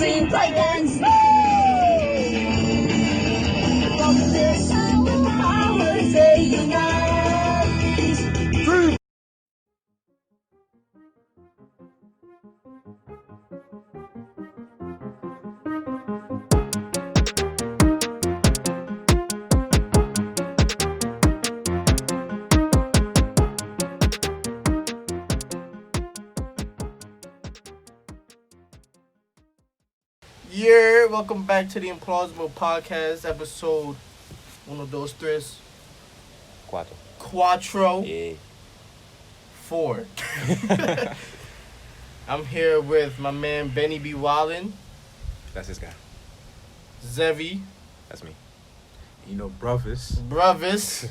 seems like ends. From this hour, I would say goodnight. Yeah, welcome back to the Implausible Podcast, episode uno, dos, tres, cuatro, Yeah. 4. I'm here with my man Benny B. Wallin, That's this guy. Zevi, That's me. You know, brothers. Bravis,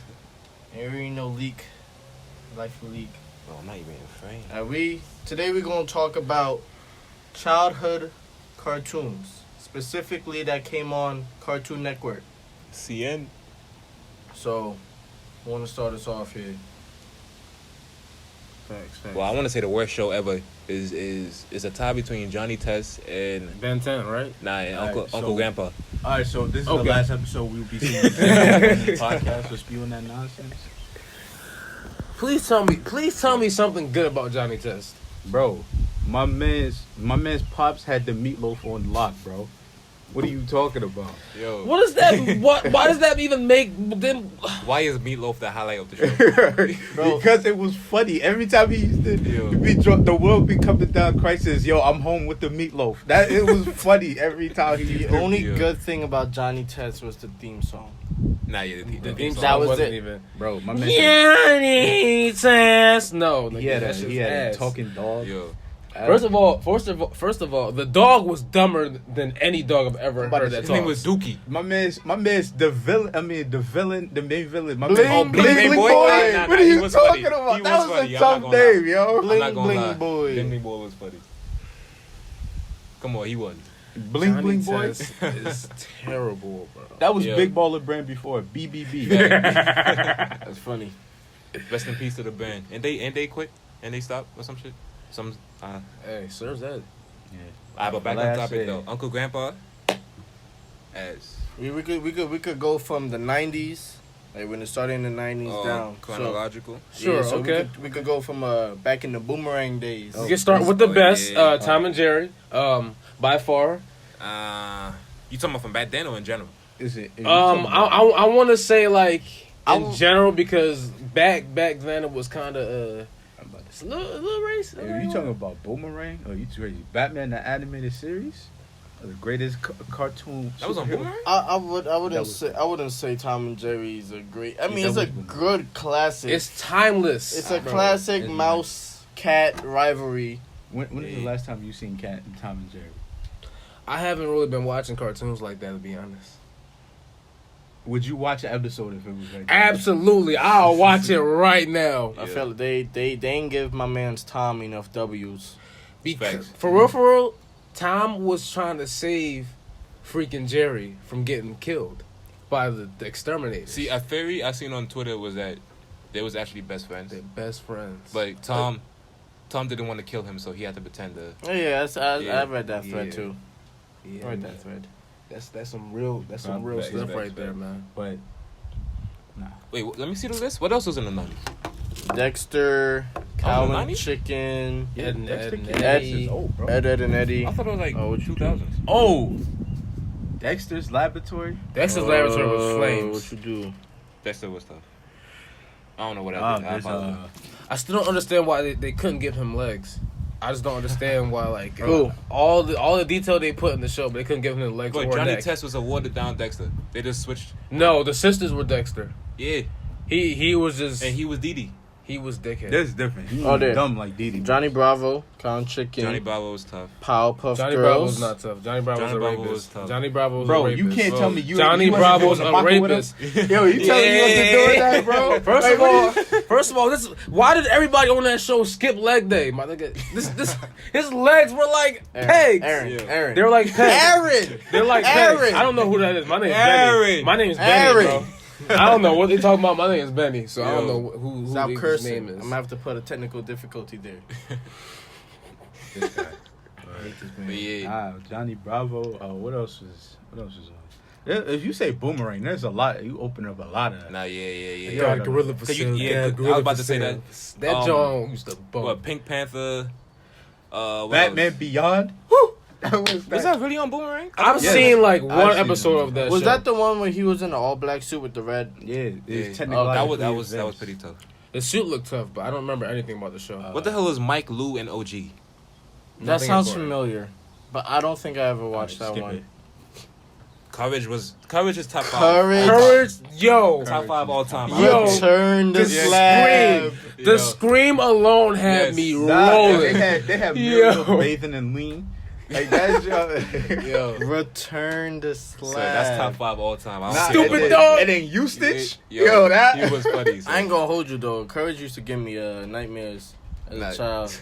and we know Leak, Life of Leak. Oh, I'm not even in frame. Today we're gonna talk about childhood cartoons, specifically that came on Cartoon Network. CN. So, I want to start us off here. Facts. Well, I want to say the worst show ever is a tie between Johnny Test and Ben 10, right? and All right, Uncle so- Grandpa. All right, so this is Okay. the last episode we'll be seeing on the podcast for spewing that nonsense. Please tell me something good about Johnny Test. Bro, my man's pops had the meatloaf on lock, bro. What are you talking about? Yo, What is that? Why does that even make then? why is Meatloaf the highlight of the show? Bro. Because it was funny. Every time he used to Yo. be drunk, the world be coming down crisis. Yo, I'm home with the meatloaf. That it was funny every time he The used to. only Yeah. good thing about Johnny Test was the theme song. Nah, yeah, the That theme song. was wasn't it. even. Bro, my man. Johnny Test. No, He had that a ass. talking dog. Yo, First of all, the dog was dumber than any dog I've ever heard that his talk. name was Dookie. My man's the villain. I mean, the main villain. My Bling, man, Oh, Bling Bling Boy? Nah, What are he you was talking funny. about? He That was was funny. a I'm not tough gonna lie. name, yo. Bling I'm not gonna Bling lie. Boy. Bling Bling Boy was funny. Come on, he was. Bling Johnny Bling Boy. Test is terrible, bro. That was Yo. Big Baller Brand before BBB. That's funny. Rest in peace to the band. And they quit and they stopped or some shit. Hey, serves that. But back Like on I topic said. though. Uncle Grandpa. As We could go from the 90s, like when it started in the 90s down. chronological. Sure, So okay. we could go from back in the Boomerang days. We can start with the Oh, best. yeah. Tom and Jerry. By far. You talking about from back then or in general? Is it? I want to say like in I- general because back then it was kind of it's a little race. Are you talking about Boomerang? Or you talking Batman the animated series? The greatest cartoon. That was on superhero? Boomerang? I That wouldn't say Tom and Jerry is a great. I mean, Yeah, it's that a was- good classic. It's timeless. It's a bro. classic It's mouse cat rivalry. When is the last time you seen Tom and Jerry? I haven't really been watching cartoons like that, to be honest. Would you watch an episode if it was like that? Absolutely, I'll watch it right now. I feel like they didn't give my man's Tom enough W's. Facts. For real, Tom was trying to save freaking Jerry from getting killed by the exterminators. See, a theory I seen on Twitter was that they was actually best friends. They're best friends. But Tom didn't want to kill him, so he had to pretend to. Oh, yeah, I Yeah. read that thread Yeah. too. yeah, I read man. that thread. That's some real Facts, stuff right facts, there, man. But nah. Wait, let me see the list. What else was in the 90s? Dexter, Cow and 90s? Chicken, Ed and Dexter Ed Kid and Dexter's Eddie. old, bro. Ed and Eddie. I thought it was like Oh, what you 2000s. Oh, Dexter's Laboratory. Dexter's Laboratory was flames. What you do? Dexter was tough. I don't know what I did. I There's apologize. I still don't understand why they couldn't give him legs. I just don't understand why, like, Who? all the detail they put in the show, but they couldn't give him the legs But or Johnny neck. Test was a watered down Dexter. They just switched. No, the sisters were Dexter. Yeah, He was just and he was Dee Dee. he was dickhead. That's different. He Oh, there. dumb like Didi. Johnny Bravo, Cow and Chicken, Johnny Bravo was tough. Powerpuff Johnny Bravo Girls. was not tough. Johnny Bravo was a Johnny Bravo rapist. was tough. Johnny Bravo was a Bro, rapist. you can't Bro, tell me you. Johnny you wasn't Bravo's doing a the pocket with him? rapist. Yo, you telling me you wasn't doing that, bro? First of all, this why did everybody on that show skip leg day? My nigga, this his legs were like pegs. Aaron. They were like pegs. Aaron. They're like Aaron. pegs. I don't know who that is. My name is Aaron. Benny. My name is Benny, Aaron. bro. I don't know what they talking about. My name is Benny, so I don't Yo. know who Stop his cursing. name I'm is. gonna have to put a technical difficulty there. This guy. I hate this man. But yeah. Johnny Bravo. What else was on? If you say Boomerang, there's a lot. You open up a lot of. Nah, yeah. God, Gorilla for Cause you- sale. yeah, God, I was about to say Gorilla that. for sale. That John used to bump. What, Pink Panther? What Batman else? Beyond. Was that really on Boomerang? I've Yes. seen like I've one seen episode it. of that Was show. that the one where he was in an all black suit with the red? Yeah, Yeah. it's That technically was pretty tough. The suit looked tough, but I don't remember anything about the show. What the hell is Mike, Lou, and OG? That Nothing sounds important. familiar, but I don't think I ever watched that skip one. it. Courage is top 5. Courage. Yo, Top 5 all time. Yo. Return the the slab. scream, the scream alone had Yes. me Nah, rolling. they have Yo. Muriel bathing in lean. Like that's Yo. Return the So slab. that's top 5 all time. I don't Nah, see Stupid nobody- dog. And then you stitch. Yo, Yo, that he was funny. So. I ain't gonna hold you though. Courage used to give me nightmares as Nah. a child.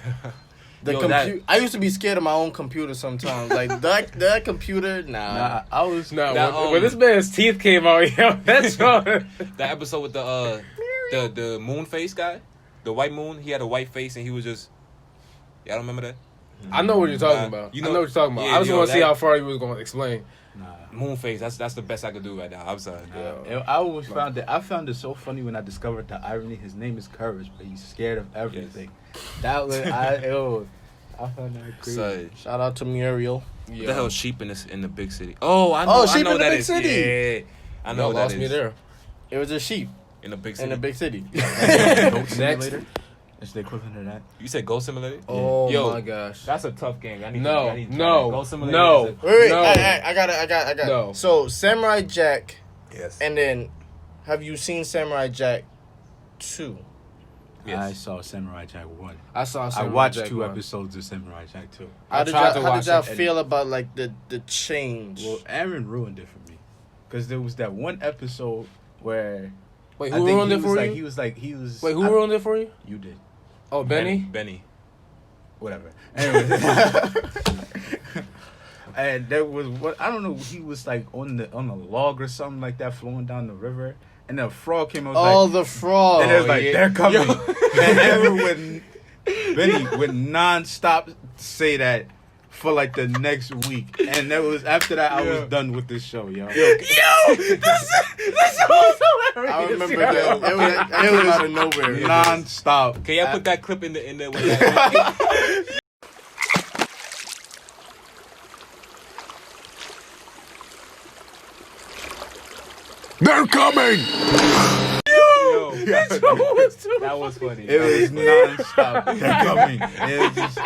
Yo, that- I used to be scared of my own computer sometimes. Like that computer, Nah, I was Nah, That, when this man's teeth came out, yo, that's all. That episode with the moon face guy, the white moon. He had a white face and he was just. Y'all don't remember that? I know what you're talking Nah, about. you I know- know what you're talking about. yeah, I just yo, want to see that- how far you was going to explain. Nah. Moon face. That's the best I could do right now. I'm sorry. I always found it. I found it so funny when I discovered the irony. His name is Courage, but he's scared of everything. That was I found that crazy. So, shout out to Muriel. what the hell is sheep in the big city? Oh, I know. Oh, I sheep know in the that big is. city. Yeah, I know Y'all what that lost is. me there. It was a sheep In the big city. in a big city. Goat Simulator. It's the equivalent of that. You said Ghost Simulator? Oh Yo, my gosh. That's a tough game. I need No, I need to no, try that. Ghost Simulator no. is a- Wait, No. I got it. No. So Samurai Jack, Yes. and then have you seen Samurai Jack 2? Yes. I saw Samurai Jack 1. I saw. I Samurai watched Jack 2 one. episodes of Samurai Jack 2. I How did tried to y'all watch it. feel about like the change? Well, Aaron ruined it for me. Because there was that one episode where Wait, I who think ruined he it was for like, you? he was Wait, who ruined it for you? You did. Oh, Benny. Benny. Whatever. Anyway. And there was what I don't know, he was like on the log or something like that flowing down the river. And then a frog came out Oh, like the frog. and it was like, yeah. they're coming. And Aaron would non-stop say that for like the next week. And that was after that I was done with this show, yo. This was hilarious. I remember that. It was out of nowhere. Non-stop. Can y'all put that clip in the when that- They're coming! Yo, That was funny. It was non-stop. They're coming. It was just,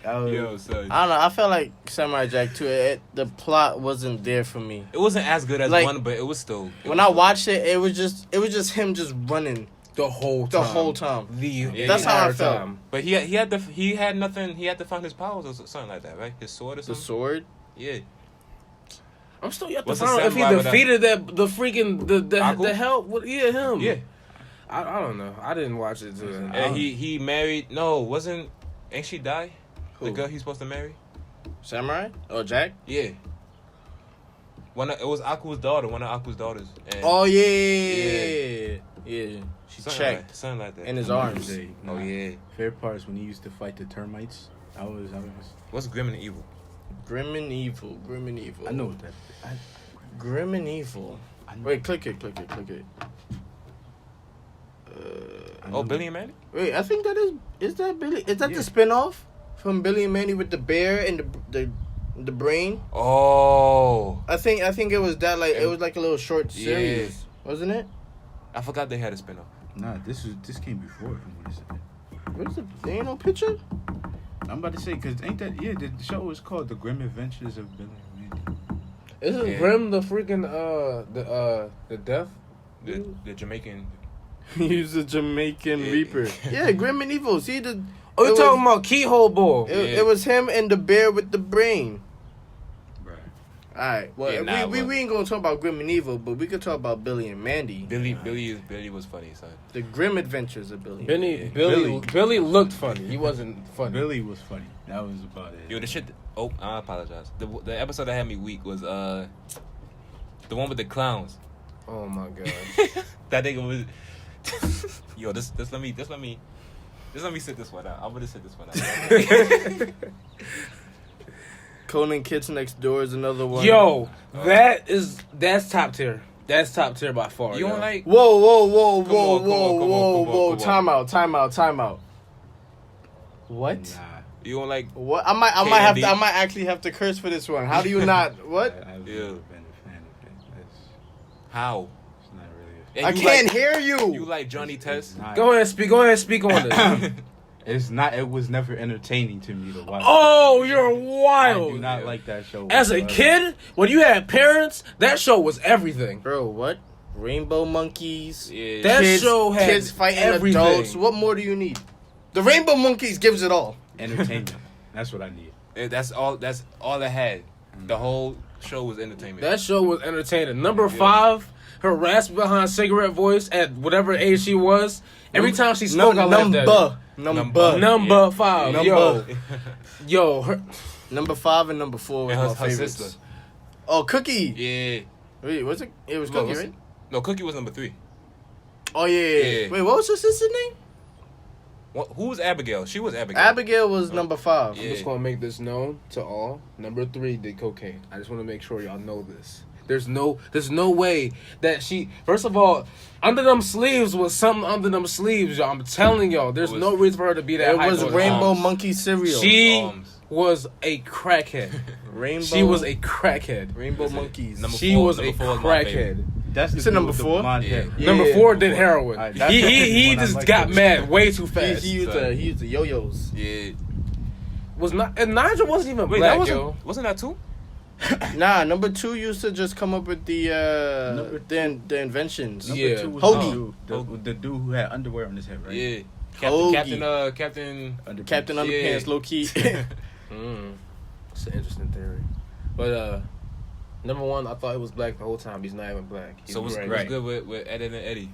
that was, Yo, son. I don't know. I felt like Samurai Jack 2, the plot wasn't there for me. It wasn't as good as Like, one, but it was still. When I watched it, it was just him just running the whole the time. whole time. That's how I entire felt. time. But he had nothing. He had to find his powers or something like that, right? His sword or The something. sword. Yeah. I'm still yet to What's the find out if he samurai with that? defeated the freaking the Aku? hell. Yeah, him. Yeah. I don't know. I didn't watch it too. And he married. No, wasn't. Ain't she die? The Who? girl he's supposed to marry. Samurai or Jack? Yeah. It was Aku's daughter. One of Aku's daughters. And Oh yeah. She checked something like that. in his arms. Oh yeah. Favorite part is when he used to fight the termites. I was. What's Grim and Evil? Grim and evil. I know what that. Grim and evil. I know. Wait, click it. I know. Oh, Billy and Mandy. Wait, I think that is that Billy? Is that Yeah. the spinoff from Billy and Mandy with the bear and the brain? Oh, I think it was that it was like a little short series, wasn't it? I forgot they had a spinoff. Nah, this came before. From what I said. What is it? There ain't no picture. I'm about to say because ain't that the show was called The Grim Adventures of Billy and Mandy. Isn't Yeah. Grim the freaking the death? The Jamaican. He's a Jamaican Yeah. Reaper. Yeah, Grim and Evil. See the. Oh, you it talking was- about Keyhole Bull? It was him and the bear with the brain. Right. All right. Well, Yeah, nah, we ain't gonna talk about Grim and Evil, but we could talk about Billy and Mandy. Billy was funny, son. The Grim Adventures of Billy. Billy looked funny. He wasn't funny. Billy was funny. That was about it. Yo, the shit. Oh, I apologize. The episode that had me weak was the one with the clowns. Oh my god. That nigga was. Yo, this let me Just let me sit this one out. I'm gonna sit this one out. Conan Kids Next Door is another one. Yo, that's top tier. That's top tier by far. You don't like? Whoa. Come on. Time out. What? Nah. You don't like? What? I might actually have to curse for this one. How do you not? What? I've Yeah. never been a fan of it. How? It's not really. And I you can't like- hear you. You like Johnny Test? Not, Go ahead, speak on this. It's not. It was never entertaining to me to watch. Oh, you're I do wild. not like that show. As a whatsoever. kid, when you had parents, that show was everything. Bro, what? Rainbow Monkeys. Yeah. That show had kids fighting everything. adults. What more do you need? The Rainbow Monkeys gives it all. entertainment. That's what I need. That's all it had. The whole show was entertainment. That show was entertaining. Number 5, her raspy behind cigarette voice at whatever age she was. Every time she spoke, I laughed at her. Number. Number 5. Number. Yo, her, Number 5 and number 4 was And my her favorites. sister. Oh, Cookie. Yeah. Wait, was it? It was No, Cookie, was right? it? No, Cookie was number 3. Oh yeah. Yeah. Wait, what was her sister's name? Who was Abigail? She was Abigail. Abigail was number 5. Yeah. I'm just gonna make this known to all. Number 3 did cocaine. I just want to make sure y'all know this. There's no way that she. First of all, under them sleeves was something under them sleeves, y'all. I'm telling y'all, there's It was- no reason for her to be that. It was hype. Rainbow Arms. Monkey cereal. She Arms. was a crackhead. Rainbow. She was a crackhead. Rainbow Was it Monkeys. number She four- was a number four is my favorite. crackhead. That's the You said dude number with the 4? blonde hair. Yeah. Number Yeah. 4 did heroin. Alright, that's he the one I just like got the mad way too He, fast. he used the yo-yos. Yeah. Was not and Nigel wasn't even Wait, black, that yo. wasn't that 2? Nah, number 2 used to just come up with the the inventions. Number Yeah. 2 was Hoagie. the dude who had underwear on his head, right? Yeah. Hoagie. Captain. Underpants. Captain Yeah. Underpants, low key. It's an interesting theory. But number 1, I thought he was black the whole time. He's not even black. He's So what's gray. good with Ed and Eddie?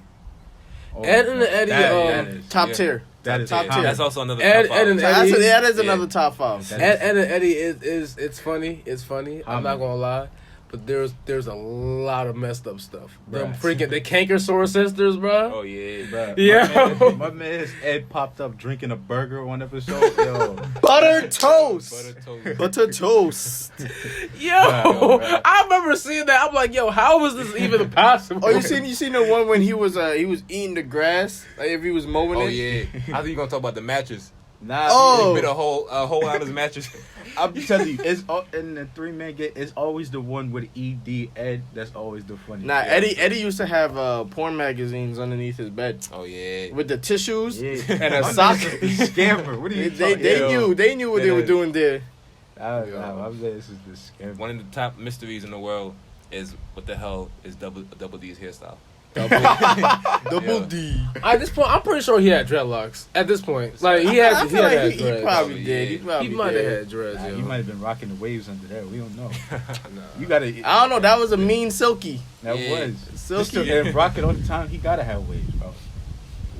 Oh, Ed and Eddie, that is- Top Yeah. tier. that is top top tier. That's also another Ed- top Ed and five. Eddie. That is Yeah. another top 5. That Ed and Eddie is it's funny. It's funny. I'm not gonna lie. But there's a lot of messed up stuff. Them Bruh. freaking the Cankersaur sisters, bro. Oh yeah. Bruh, Yeah. my man Ed popped up drinking a burger on one episode. Yo, Butter toast. Butter toast. Butter toast. Yo, Bruh. I remember seeing that. I'm like, yo, how was this even possible? Oh, you seen the one when he was eating the grass, like if he was mowing Oh it. yeah. I think you gonna talk about the mattress. nah. Oh. He bit a hole out of his mattress. I'm telling you, it's in the 3-man game. It's always the one with Ed. That's always the funny. Nah, Eddie used to have porn magazines underneath his bed Oh yeah. with the tissues Yeah. and a My sock. man's a scammer. What are you They talking knew what they were doing there. about? Nah, my man is the scammer. One of the top mysteries in the world is what the hell is Double D's hairstyle? Double Yeah. D. At this point, I'm pretty sure he had dreadlocks. At this point, like he had, I he feel had like he dreads. probably Oh, did. yeah. He probably He might have did. had dreads. Nah, yo. he might have been rocking the waves under there. We don't know. Nah. You gotta. I don't know. That was a mean silky. That Yeah. was Silky. Mr. Ed Rocket all the time. He gotta have waves, bro.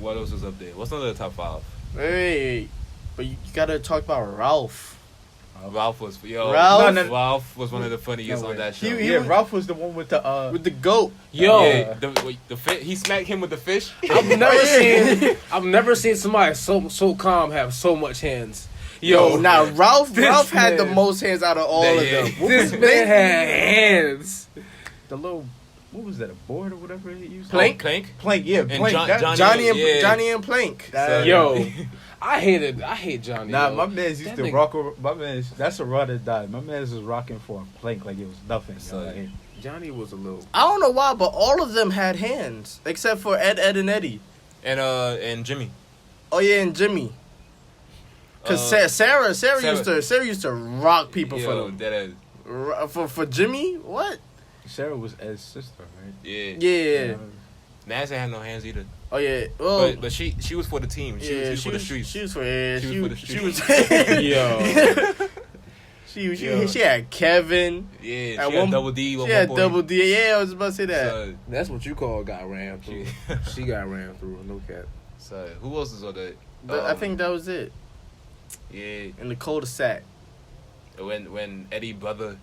What else was up there? What's another top 5? Wait, but you gotta talk about Ralph. Ralph was Ralph? Ralph was one of the funniest No on way. that show. He Yeah, was- Ralph was the one with the With the goat. Yo, Yeah, the he smacked him with the fish. I've never seen somebody so calm have so much hands. Yo, now Ralph this had the man- most hands out of all of Yeah. them. This man had hands. the little. What was that? A board or whatever he used? Plank? Plank. Plank. Yeah, And plank. Johnny- Johnny yeah. and Plank. That- Yo, I hate Johnny. Nah, yo. my man's used That to nigga- rock. My man's that's a rod or die. My man's was rocking for a plank like it was nothing. So- yo. Like, Johnny was a little. I don't know why, but all of them had hands except for Ed, and Eddie. And Jimmy. Oh yeah, and Jimmy. Cause Sarah used to rock people for Yo, them. that is. For Jimmy, what? Sarah was Ed's sister, right? Yeah. Yeah. Naz had no hands either. Oh yeah. Well, But she was for the team. She yeah, was for the streets. She was for She was for the she was. Yo, she had Kevin. Yeah, At she one- had Double D. She had Double D. Yeah, I was about to say that. that's what you call got ran through. She got ran through. No cap. So who else is on that? I think that was it. Yeah, In the cul-de-sac. when Eddie brother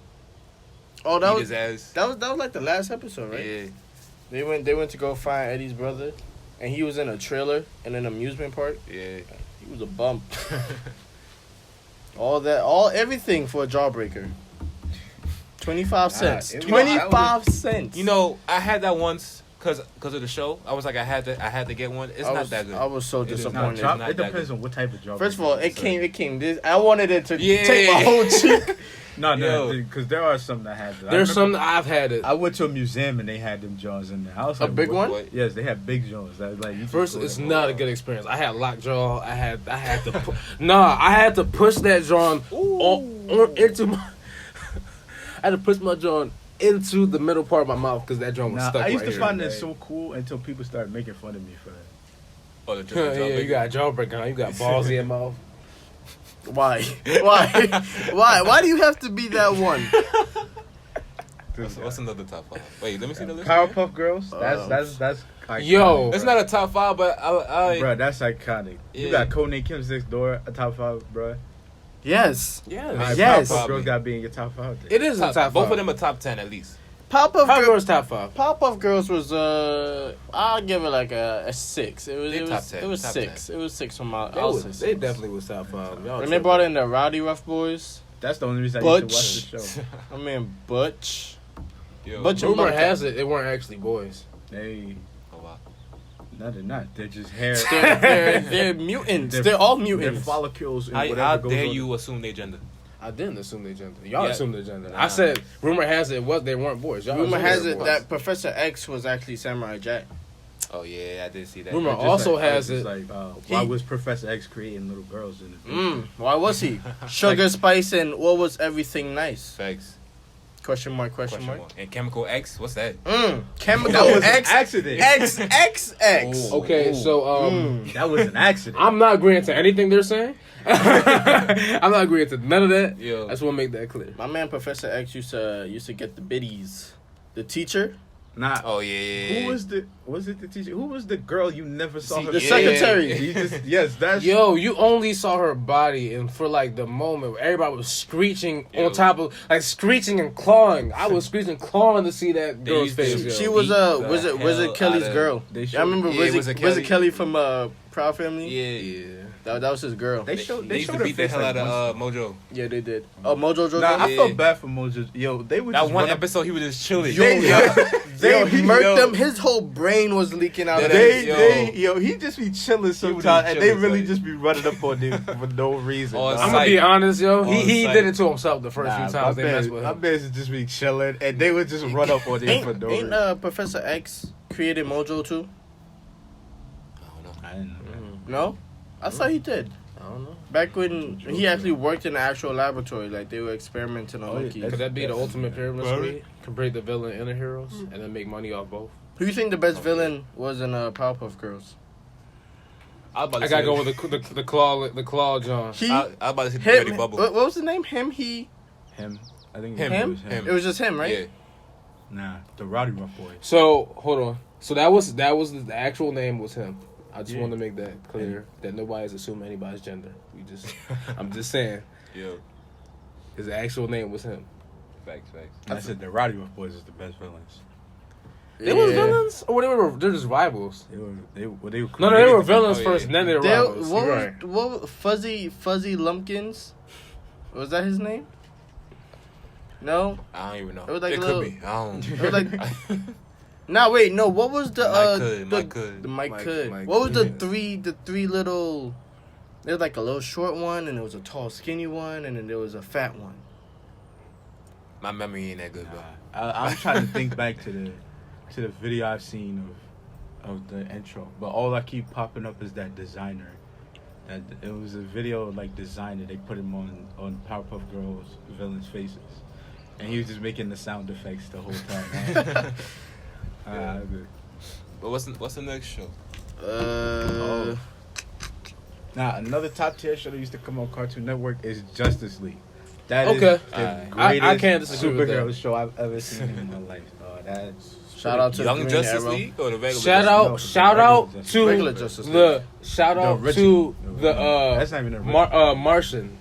Oh, beat that was his ass. that was like the last episode, right? Yeah, They went to go find Eddie's brother, and he was in a trailer in an amusement park. yeah. He She was a bump. Everything for a jawbreaker. 25 cents. 25 cents. You know, I had that once because of the show. I was like, I had to get one. It's not that good. I was so disappointed. It depends on what type of job. First of all, it came. This I wanted it to take my whole cheek. No, because there are some that had that. There's some that I've had it. I went to a museum and they had them jaws in there. I was A like, big what? one? Yes, they had big jaws. That was like First, it's not a good experience. I had lockjaw. I had to. I had to push that jaw on into my. I had to push my jaw into the middle part of my mouth because that jaw was stuck. I used to right find here. that so cool until people started making fun of me for that. Oh, the triple Yeah, you got a jawbreaker on. You got balls in your mouth. Why? Why do you have to be that one? What's another top 5? Wait, let me see the list. Powerpuff Girls. That's iconic, Yo. It's bro. not a top 5, but Bro, that's iconic. Yeah. You got Codename Kim's Next Door, a top 5, bro. Yes. Yeah. Yes. Powerpuff Girls got to be in your top 5. It is a top 5. Both of them are top 10 at least. Powerpuff Girls top 5. Powerpuff Girls was I'll give it like a 6. It top was 10, it was top 6. 10. It was 6 from my. They definitely was top 5. When they brought in the Rowdy Rough Boys, That's the only reason I used to watch the show. I mean Butch. Yo. Butch and Rumor Bucket. has it, they weren't actually boys. They, Oh, wow. no, they're not. They're just hair. They're mutants. They're all They're mutants. follicles and How whatever goes dare on. you assume their gender? I didn't assume their gender. Y'all Yeah. assumed their gender. Nah. I said, rumor has it they weren't boys. Y'all Rumor assumed has they were it boys. that Professor X was actually Samurai Jack. Oh, yeah, I did see that. Rumor It's just also like, has it's it. like, why was Professor X creating little girls in the future? Why was he? Sugar, Spice, and what was everything nice? Facts. Question mark. And Chemical X, what's that? Chemical That was X. an accident. XXX. Okay, so That was an accident. I'm not agreeing to anything they're saying. I'm not agreeing to none of that. Yo. I just want to make that clear. My man Professor X used to get the biddies. The teacher, Nah. Oh, yeah. Who was it the teacher? Who was the girl you never saw her? the Yeah. secretary. You just, yes, that's Yo, you only saw her body, and for like the moment, where everybody was screeching Yo. on top of, like screeching and clawing. I was screeching, clawing to see that They girl's used to- face. Yo. She was the Wizard hell Kelly's outta- girl. They I remember Yeah, Wizard Kelly from Proud Family. Yeah. That was his girl. They showed. They They used showed to her beat the face hell like out of once. Mojo. Yeah, they did. Oh, Mojo Jojo. Nah, I Yeah. felt bad for Mojo. Yo, they would That just one run up- episode, he was just chilling. They murked yo. him. His whole brain was leaking out. of They- his Yo. he just be chilling He would sometimes, be and they chilling, really son. just be running up on him for no reason. Oh, dog. it's I'm gonna be Sight. honest, yo. On He sight. did it to himself the first Nah, few times they messed with my him. man's just be chilling, and they would just run up on him for no Ain't reason. Professor X created Mojo too? I didn't know. No, I thought he did. I don't know. Back when he actually worked in the actual laboratory, like they were experimenting on Oh, yeah, monkeys. that's- Could that be the ultimate pyramid Right. scheme? Complete the villain and the heroes, and then make money off both. Who you think the best villain was in Powerpuff Girls? I I gotta go with the claw John. He, I about to hit the him. dirty bubble. What was the name? Him. He. Him. I think Him. it was Him. It was just him, right? Yeah. Nah, the Rowdy Rough Boys. So hold on. So that was the actual name was him. I just Yeah. want to make that clear that nobody's assuming anybody's gender. I'm just saying Yo. his actual name was him. Facts. I said the Rowdy Rough Boys is the best villains. They was villains, or they're just rivals. They were No, they were created- villains Oh, first, yeah. then they were rivals. What You're was, right. what was Fuzzy Lumpkins? Was that his name? No. I don't even know. It was like it a could little- be. I don't. It was like. No, wait, no. What was the Mike Could. the Mike Mike- Could? Mike What was the Could. three little? There was like a little short one, and there was a tall, skinny one, and then there was a fat one. My memory ain't that good, bro. I'm trying to think back to the video I've seen of the intro, but all I keep popping up is that designer. That it was a video like designer. They put him on Powerpuff Girls villains' faces, and he was just making the sound effects the whole time. But what's the next show? Now another top tier show that used to come on Cartoon Network is Justice League. That Okay. is the I greatest can't disagree with superhero that. show I've ever seen in my life. That's Shout out to Young Green Justice Arrow. League or the regular? Shout Justice out regular to Regular Justice League. the shout The out to original. the That's not even a Martian,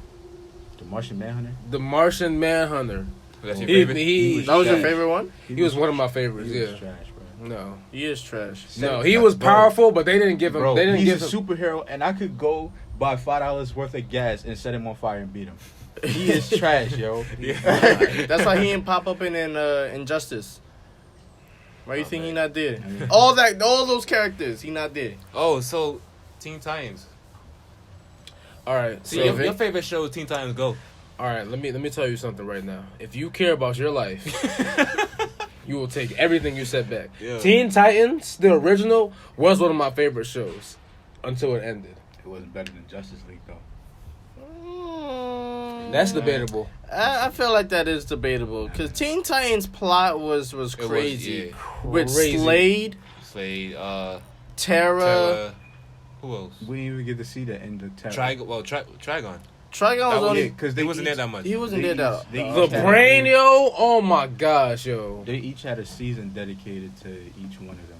The Martian Manhunter. the Martian Manhunter. League? That's your He, favorite? he That was your yeah. favorite one? He was one of my favorites. He was Yeah. trash, bro. No. He is trash. No, he was Bro. powerful, but they didn't give him. Bro, They didn't he's give a him. superhero, and I could go buy $5 worth of gas and set him on fire and beat him. He is trash, yo. That's why he didn't pop up in Injustice. Why you think he not there? All those characters, he not there. Oh, so Teen Titans. All right. See, So your favorite show is Teen Titans Go. all right. Let me tell you something right now. If you care about your life, you will take everything you said back. Yeah. Teen Titans, the original, was one of my favorite shows until it ended. It wasn't better than Justice League, though. That's debatable. I feel like that is debatable because Teen Titans plot was crazy. With Crazy. Slade, Slade, Terra. who else? We didn't even get to see the end of Terra. Trigon. Trigon was only. because He wasn't there that much. He wasn't there that. The Brain, yo. Oh my gosh, yo. They each had a season dedicated to each one of them.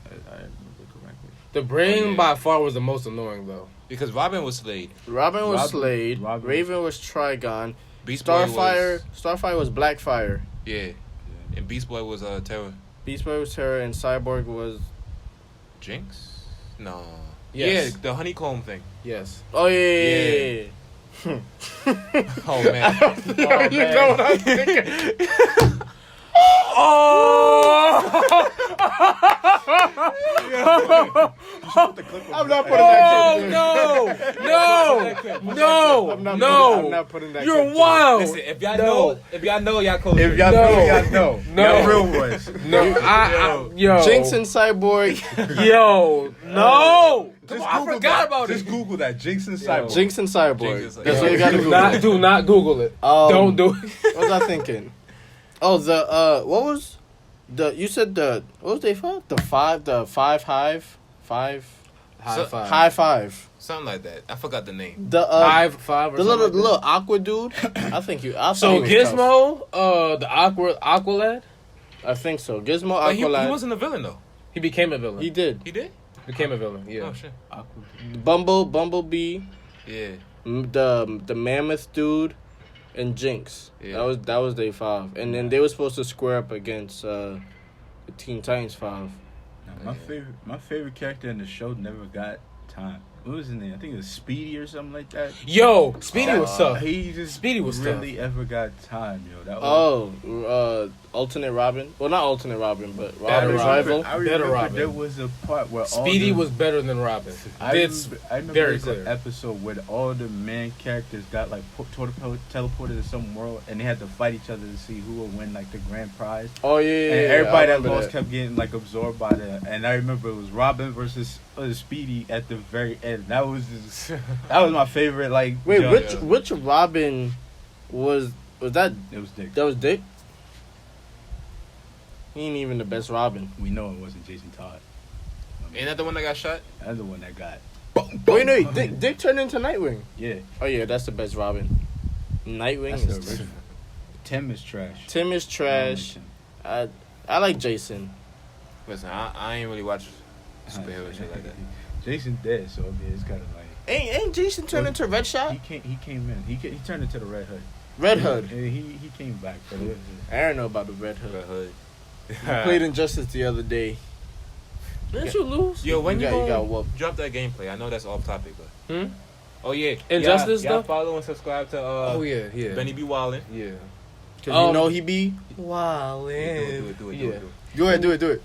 I remember correctly. The Brain Oh, yeah. by far was the most annoying though. Because Robin was Slade. Robin was Robin- Slade. Robin- Raven was Trigon. Beast Boy Starfire was Blackfire. Yeah. And Beast Boy was Terra. Beast Boy was Terra, and Cyborg was. Jinx? No. Yes. Yeah, the honeycomb thing. Yes. Oh yeah. Oh man. You know what I'm thinking? Oh! I'm not putting that Oh clip. no! I'm not No! putting that. You're clip. wild. Listen, if y'all No. know, y'all close. If y'all No. know, y'all know. No. Y'all real ones. No, yo. Jinx and Cyborg. Yo, no. Just I Google forgot that. about Just it. Google that. Jinx and Cyborg. Jinx and Cyborg. Jinx and- That's Yeah. what you gotta Google. Do not Google it. Don't do it. What was I thinking? Oh, what was you said what was they for? The five hive? So- High five. Something like that. I forgot the name. The Five. Or the something little like that. aqua dude. I think you. I So thought he was tough. Gizmo, the Aqua lad, I think so. Gizmo But he Aqualad. wasn't a villain though. he became a villain. He did. He did? became a villain. Yeah. Oh shit. Bumblebee, Yeah. the mammoth dude, and Jinx. Yeah. That was day 5, and then they were supposed to square up against the Teen Titans 5. Now, my favorite character in the show never got time. What was his name? I think it was Speedy or something like that. Yo, Speedy was tough. He just Speedy was really ever got time, yo. That was, Alternate Robin. Well, not alternate Robin, but Better Robin's Robin. rival. I Better remember Robin. there was a part where Speedy all the, was better than Robin. I It's remember very there's clear. an episode where all the main characters got like teleported to some world, and they had to fight each other to see who would win like the grand prize. Oh yeah, And everybody I that remember lost kept getting like absorbed by the. And I remember it was Robin versus Speedy at the very end. That was my favorite. Like Wait, jump. which Robin was that? It was Dick. That was Dick. He ain't even the best Robin. We know it wasn't Jason Todd. Ain't that the one that got shot? That's the one that got. Wait, no, Dick turned into Nightwing. Yeah, Oh yeah, that's the best Robin. Nightwing that's the is original. Tim is trash. Tim is trash. I like Jason. Listen, I ain't really watch superhero shit like that. Jason dead, so I mean, it's kind of like Ain't Jason turned into Red Shot? he came in. He turned into the Red Hood. Red Hood. He came back, but it was, I don't know about the Red Hood. Red Hood. He played Injustice the other day. Didn't you lose? Yo, when you got gonna whooped. drop that gameplay? I know that's off topic, but Hmm? oh yeah, Injustice y'all stuff? follow and subscribe to Oh yeah. Benny B. Wildin. Yeah. Cause you know he be Do wildin'. it. Go ahead, do it.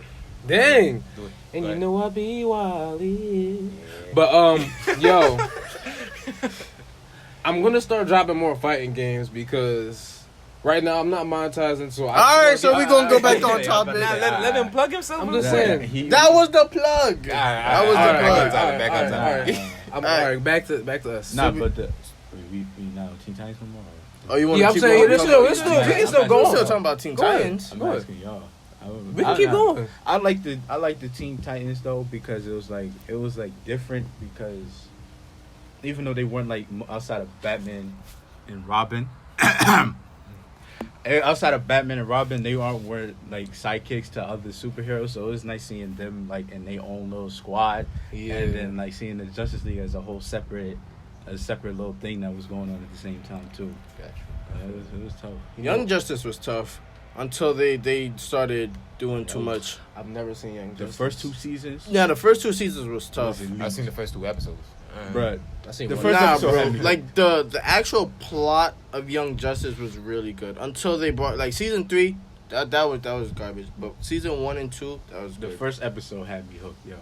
Dang. Do it. And Go you ahead. know I be wildin'. But yo, I'm gonna start dropping more fighting games because right now I'm not monetizing. So All right, so we gonna go back on Nah, topic. let him plug himself. I'm real just quick. saying. That was the plug. That was the plug. Back on topic. All right, back to us. nah, but we now Teen Titans no more. Oh, you want Yeah, to I'm keep saying going? it's still we can still go We're on. still talking about Teen Go ahead. Titans. I'm Go ahead. asking y'all. We can keep going. I like the Teen Titans though because it was like different because even though they weren't like outside of Batman and Robin, outside of Batman and Robin, they weren't like sidekicks to other superheroes. So it was nice seeing them like in their own little squad, and then like seeing the Justice League as a whole separate little thing that was going on at the same time too. It was tough. Young Justice was tough until they started doing too much. I've never seen Young The Justice. first 2 seasons. Yeah, the first 2 seasons was tough. I've seen the first 2 episodes. Bruh. I seen The one. first Nah, episode bro. had me Like the actual plot of Young Justice was really good until they brought like season 3. That was garbage. But season 1 and 2, that was The good. first episode had me hooked, yo.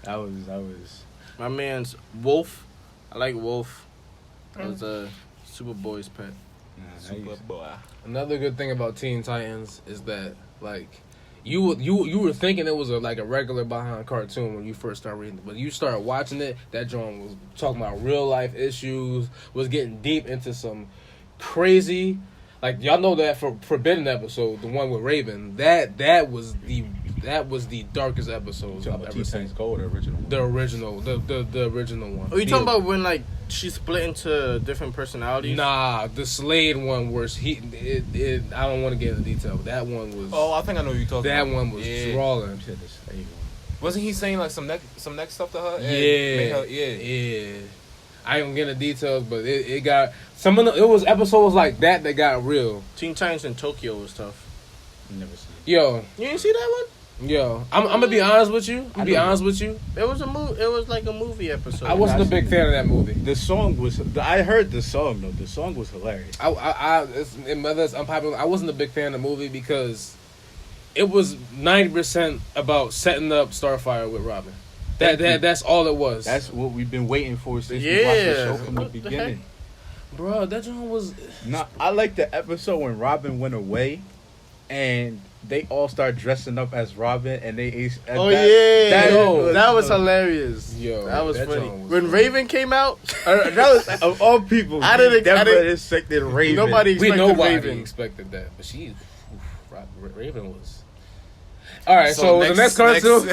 That was. My man's Wolf. I like Wolf. That was Superboy's pet. Superboy. Another good thing about Teen Titans is that like you were thinking it was a regular behind cartoon when you first started reading it, but you started watching it. That joint was talking about real life issues, was getting deep into some crazy, like y'all know that for Forbidden episode, the one with Raven. That was the darkest episode I've ever seen. Gold, the original. The original one. Oh, you talking about when like she split into different personalities? Nah, the Slade one was I don't want to get into detail, but that one was. Oh, I think I know what you're talking That about. one was Yeah. drawing. Wasn't he saying like some next stuff to her? And Yeah, make her- yeah. I ain't gonna get into details, but it got some of it was episodes like that got real. Teen Titans in Tokyo was tough. Never seen Yo, You didn't see that I'm gonna be honest with you. one? It was a movie. It was like a movie episode. I wasn't a big fan of that movie. it. The song was. I heard the song though. The song was hilarious. Whether it's unpopular, I wasn't a big fan of the movie because it was 90% about setting up Starfire with Robin. That's all it was. That's what we've been waiting for since we watched the show from the What the beginning. Bro, that joint was. No, I like the episode when Robin went away, and they all start dressing up as Robin, and they. Oh yeah, that that was hilarious. Yo, that was that funny. joint was When funny. Raven came out, that was of all people, I didn't- never expected Raven. nobody expected Nobody Raven. expected that, but Raven was. All right, so the next cartoon.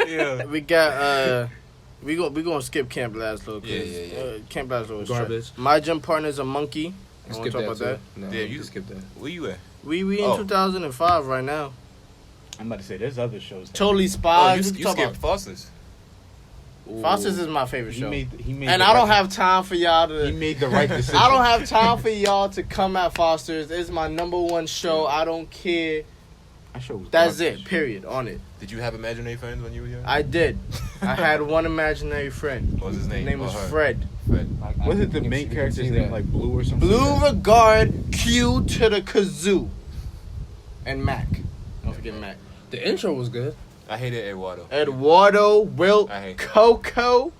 Yeah. We got we gonna skip Camp Lazlo. Yeah. Camp Lazlo was Garbage. trash. My gym partner's a monkey. I want Skip to talk about that. No, Yeah, you you- can skip that. Where you at? We in Oh. 2005 right now. I'm about to say there's other shows. Totally Oh, Spies. you skipped Foster's. Foster's is my favorite show. He made And the I don't right- have time for y'all He to. made the right decision. I don't have time for y'all to come at Foster's. It's my number one show. I don't care. That show was That's garbage. it. Period. On it. Did you have imaginary friends when you were young? I did. I had one imaginary friend. What was his name? His name Or was her? Fred. Fred. Was it the main You can character's see name that. like Blue or something? Blue like that? regard Q to the kazoo. And Mac. Don't forget Mac. The intro was good. I hated Eduardo. Eduardo, Wilt, I hate Coco.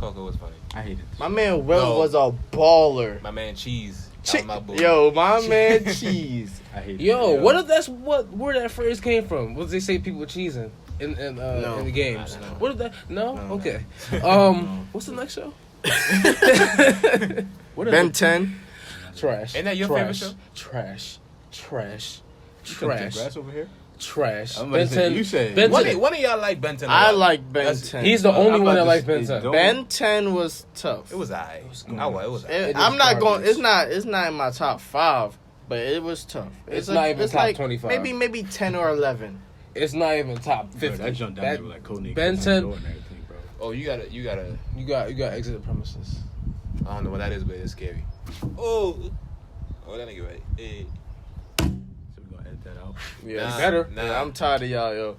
Coco was funny. I hated My man Wilt No. was a baller. My man Cheese. That was my boy. Yo, my man Cheese. I hated Yo, it. what if that's where that phrase came from? What did they say people cheesing in No. in the games? I don't know. What did that? No, No. okay. What's the next show? What is Ben it? 10. Trash. Ain't that your Trash. favorite Trash. Trash. You couldn't take Trash. grass over here? Trash. I'm about to say, you said- Ben One 10. of y'all like Ben 10? I like Ben That's- 10. He's the only I'm one about that to likes Ben say, 10. don't- Ben 10 was tough. It was alright. was It was alright. It I'm is not going. garbage. It's not in my top 5, but it was tough. It's not even top like 25. Maybe 10 or 11. It's not even top Bro, 50. that jumped down there with like Codename Ben Kids 10. Next Door and everything, bro. Oh, you gotta. You got exit the premises. I don't know what that is, but it's scary. Oh, that nigga right. Hey. So we're gonna edit that out. Yeah, Nah, better. Nah. Yeah, I'm tired of y'all, yo.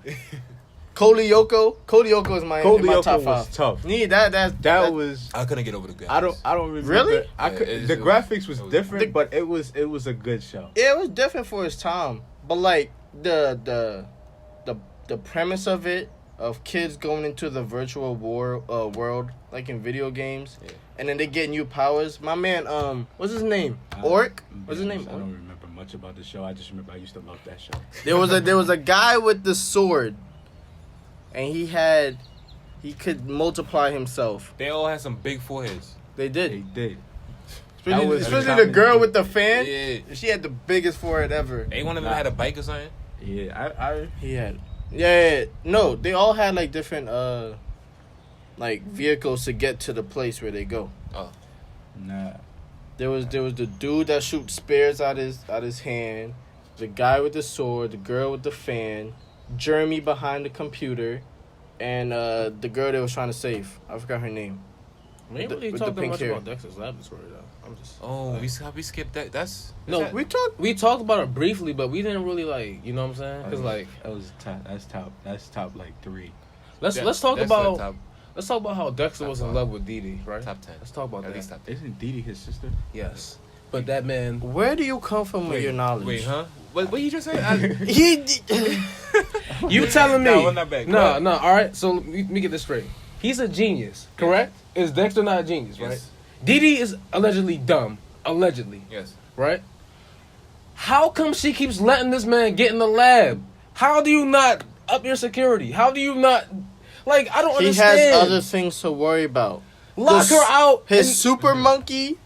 Cody Yoko is in my top 5. was tough. Nee, That was. I couldn't get over the graphics. I don't remember. Really? I could, Yeah, the graphics was it was- different, but it was a good show. It was different for its time, but like the premise of it, of kids going into the virtual world, like in video games, Yeah. and then they get new powers. My man, what's his name? I- Orc? I'm What's his being name? honest, I don't remember much about the show. I just remember I used to love that show. There was a guy with the sword, and he could multiply himself. They all had some big foreheads. They They did. did. Especially, was especially the the common girl thing. with the fan. Yeah. She had the biggest forehead ever. Ain't one of them Nah. had a bike or something? Yeah, I He had. Yeah. No, they all had like different like vehicles to get to the place where they go. nah. There was the dude that shoots spears out his hand, the guy with the sword, the girl with the fan, Jeremy behind the computer, and the girl they was trying to save. I forgot her name. We ain't With the- really with the talked that pink much hair. about Dexter's Laboratory though. I'm just. Oh, we skipped that. That's No, that- we talked about it briefly, but we didn't really like. You know what I'm saying? Because like that was top. That's top like 3. let's talk that's about the top. Let's talk about how Dexter Top was in five. love with Dee Dee, right? Top 10. Let's talk about At that. least top 10. Isn't Dee Dee his sister? Yes, but that man. Where do you come from with your knowledge? Wait, huh? What you just said? You telling me? No, we're not back. No. All right. So let me get this straight. He's a genius, correct? Is Dexter not a genius, right? Yes. Dee Dee is allegedly dumb, allegedly, Yes. right? How come she keeps letting this man get in the lab? How do you not up your security? How do you not? Like, I don't He understand. has other things to worry about. Lock The her out. His and super monkey.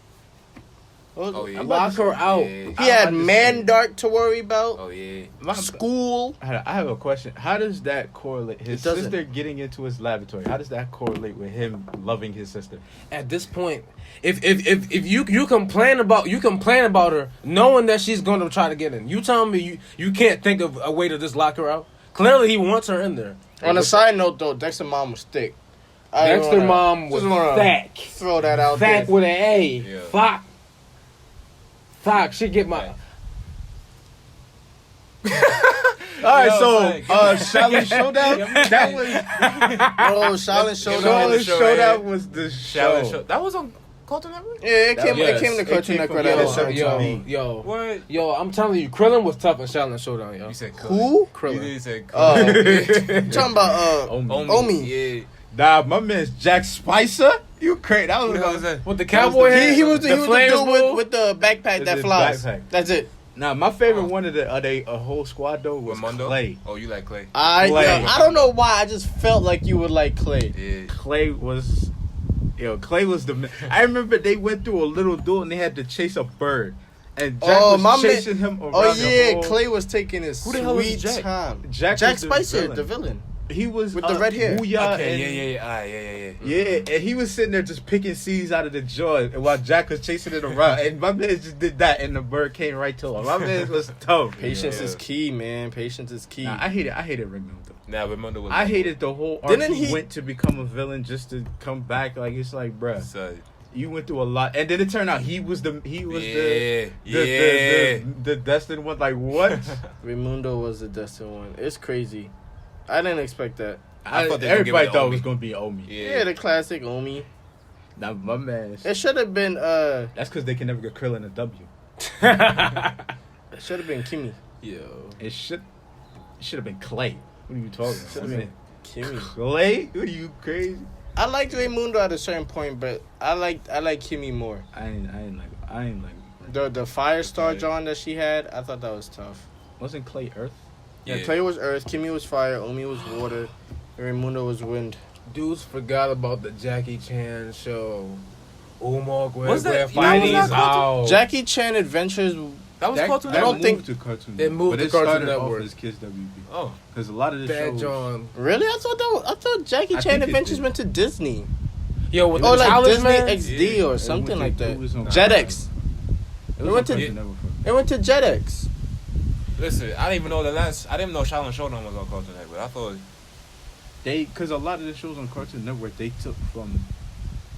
Oh, yeah. lock her out. Yeah. He had I'm just man saying. dart to worry about. Oh, yeah. School. I have a question. How does that correlate? His It doesn't. sister getting into his laboratory. How does that correlate with him loving his sister? At this point, if you complain about her, knowing that she's going to try to get in, you telling me you can't think of a way to just lock her out? Clearly, he wants her in there. On a side note, though, Dexter mom was thick. I Dexter wanna- mom was just wanna fat. Throw that out Fat there. with an A. Yeah. Fuck. She get my. Right. All right, Yo, so like- Shaolin Showdown. That was Oh, Shaolin Showdown. Shaolin show, Showdown yeah. was the Shaolin show. Show. That was on Cartoon Network? Yeah, it came. Yes. It came to It Cartoon came Network from at a Yo, certain time. Yo, What? I'm telling you, Krillin was tough in Shaolin Showdown, yo. You said Who? You Krillin. did say Oh, Krillin. you talking about Omi. Yeah. Nah, my man's Jack Spicer. You crazy? That Who was the hell is that? With the cowboy head, He was the dude flammable- with the backpack that The flies. backpack. That's it. Nah, my favorite one of the a whole squad though was Ramondo? Clay. Oh, you like Clay? I Clay. don't know why. I just felt like you would like Clay. Yeah. Clay was the man. I remember they went through a little duel and they had to chase a bird. And Jack Oh, was my man- chasing him around Oh the yeah, whole- Clay was taking his Who the hell was sweet Jack? time. Jack Jack was the Spicer, villain. the villain. He was With the red hair. Booyah Okay, and, Ah, yeah. Yeah, and he was sitting there just picking seeds out of the jar while Jack was chasing it around. And my man just did that and the bird came right to him. My man was tough. Patience Yeah. is key, man. Patience is key. Nah, I hated Ramondo. Nah, Ramondo was. I hated the whole arc Didn't he he- went to become a villain just to come back. Like it's like, bruh, So, you went through a lot, and then it turned out he was the yeah. the destined one. Like what? Raimundo was the destined one. It's crazy. I didn't expect that. I thought they were gonna give everybody it to thought it Omi. was gonna be Omi. Yeah, the classic Omi. Now my man, It should have been that's because they can never get Krillin a W. it should have been Kimmy. Yo. It should have been Clay. What are you talking about? Should have been Kimmy. Clay? What are you crazy? I liked Raimundo at a certain point, but I like Kimmy more. I ain't like. The Firestar Okay. John that she had, I thought that was tough. Wasn't Clay Earth? Yeah, Clay was earth, Kimmy was fire, Omi was water, and Raimundo was wind. Dudes forgot about the Jackie Chan show. Omar What's that? Where You fighting know is that out. Jackie Chan Adventures. That was Cartoon I Network. don't moved think- to Cartoon. It moved but to it Cartoon started Network. off as Kids WB. Oh. Because a lot of the Bad shows. John. Really? I thought Jackie I Chan think it Adventures did. went to Disney. Yo, with Or the like Challenge Disney Man. XD Yeah. or something like that. It was on JetX. It went was to- on Cartoon Network first. It went to JetX. Listen, I didn't even know I didn't know Shaolin Showdown was on Cartoon Network. I thought. Because a lot of the shows on Cartoon Network they took from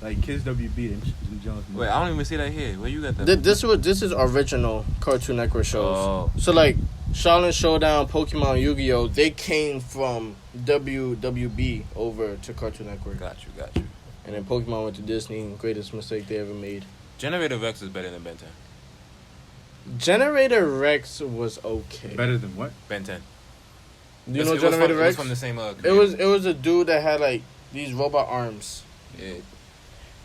like Kids WB and Jones. Wait, I don't even see that here. Where you got that? This is original Cartoon Network shows. Oh. So like Shaolin Showdown, Pokemon, Yu-Gi-Oh, they came from WWB over to Cartoon Network. Got you. And then Pokemon went to Disney. Greatest mistake they ever made. Generator Rex is better than Ben 10. Generator Rex was okay. Better than what? Ben 10. Do you It know was Generator from, Rex? It was from the same. It was a dude that had like these robot arms. Yeah.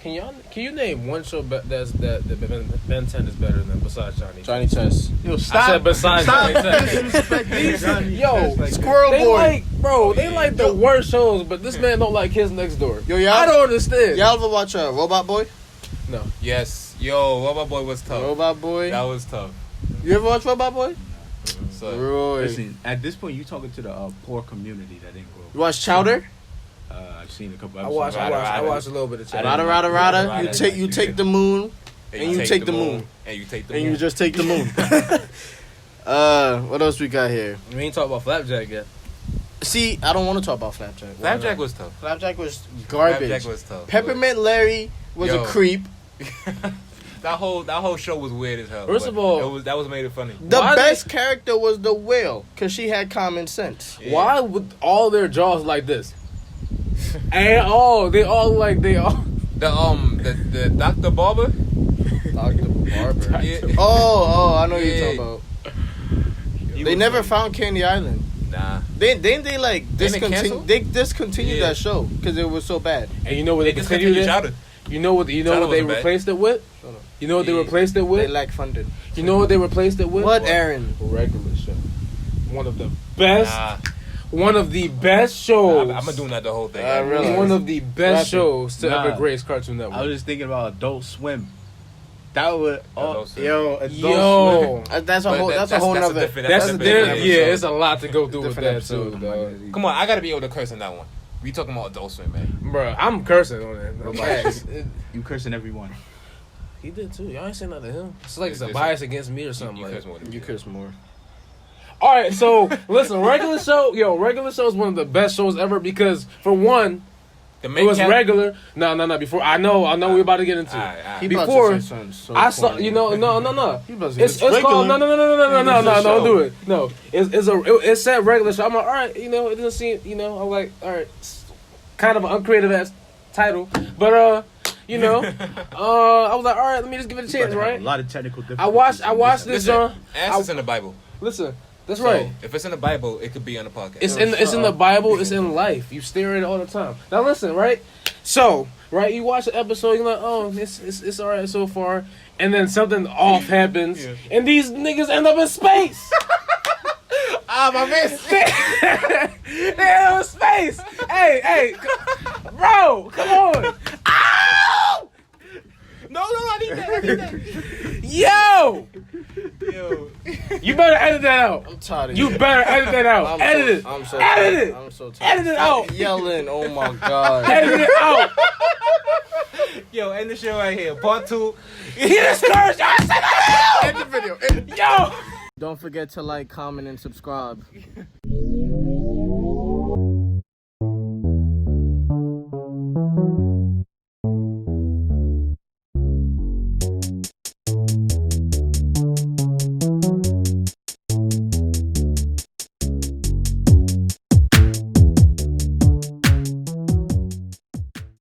Can you name one show that Ben 10 is better than besides Johnny? Johnny Test. Yo, I said besides Johnny Test. disrespecting Johnny Yo, Test like that. Squirrel They Boy. they like the worst shows, but this man don't like Kids Next Door. Yo, y'all- I don't understand. Y'all ever watch Robot Boy? No. Yes. Yo, Robot Boy was tough. Robot Boy. That was tough. You ever watch Robot Boy? So, Roy. Listen, at this point, you talking to the poor community that didn't grow You watch Chowder? I've seen a couple I episodes. watched a little bit of Chad. Rada didn't rada like- rada. I You didn't take like the moon and you take the moon. And you take the and moon. you just take the moon. What else we got here? We ain't talk about Flapjack yet. See, I don't want to talk about Flapjack. Flapjack was tough. Flapjack was garbage. Flapjack was tough. Peppermint Larry was Yo. a creep. That whole show was weird as hell. First but of all- that was made it funny. The Why best character was the whale because she had common sense. Yeah. Why with all their jaws like this? They all like they all. The Dr. Barber. Dr. Barber. Yeah. Oh, I know what you're Yeah. talking about. He They was never like, found Candy Island. Nah. They like Didn't it discontinue. cancel? They discontinued Yeah. that show because it was so bad. And you know what they just continued it? Chowder. You know what they wasn't bad. replaced it with? Shut up. You know what they Yeah. replaced it They with? lack funding. You know what they replaced it with? What, Aaron? Regular show. One of the best. Nah. One of the best shows. I'm doing that the whole thing. I realize. One of the best Rapping. shows to ever Nah. grace Cartoon Network. I was just thinking about Adult Swim. That would Adult Swim. Adult Yo, That's a But whole. That's a whole that's nother. different- that's a a different yeah. episode. It's a lot to go through with Different that too, episode, dog. Come on, I gotta be able to curse in that one. We talking about Adult Swim, man. Bruh, I'm cursing on it. Facts. You cursing everyone. He did too. Y'all ain't saying nothing to him. It's like it's a It's- bias against me or something. You like curse more than You me. curse more. All right, so listen, regular show is one of the best shows ever because for one, The it main was character- regular. No. Before I know we're about to get into. Alright, He alright. about to Before, say something so I saw, corny. you know, no. He about to say It's called no. It's a Don't show. do it. No, it said regular show. I'm like, all right, you know, it doesn't seem, you know, I'm like, all right, it's kind of an uncreative ass title, but you know, I was like, all right, let me just give it a chance, right? A lot of technical difficulties. I watched this, Listen, John. answers in the Bible. Listen, that's So, right. if it's in the Bible, it could be on the podcast. It's in the Bible. It's in life. You stare at it all the time. Now listen, right? So, right, you watch the episode. You're like, oh, it's all right so far, and then something off happens, Yeah. and these niggas end up in space. Ah, my man. They end up in space. Hey, bro, come on. Ow! No, I need that. Yo, Yo. you better edit that out. I'm tired of You better edit that out. Edit it. I'm so Edit tired. it. I'm so tired. Edit it Stop out. yelling. Oh my god. Edit it out. Yo, end the show right here. Part 2. He discouraged. Y'all said that out. End the video. Yo. Don't forget to like, comment, and subscribe.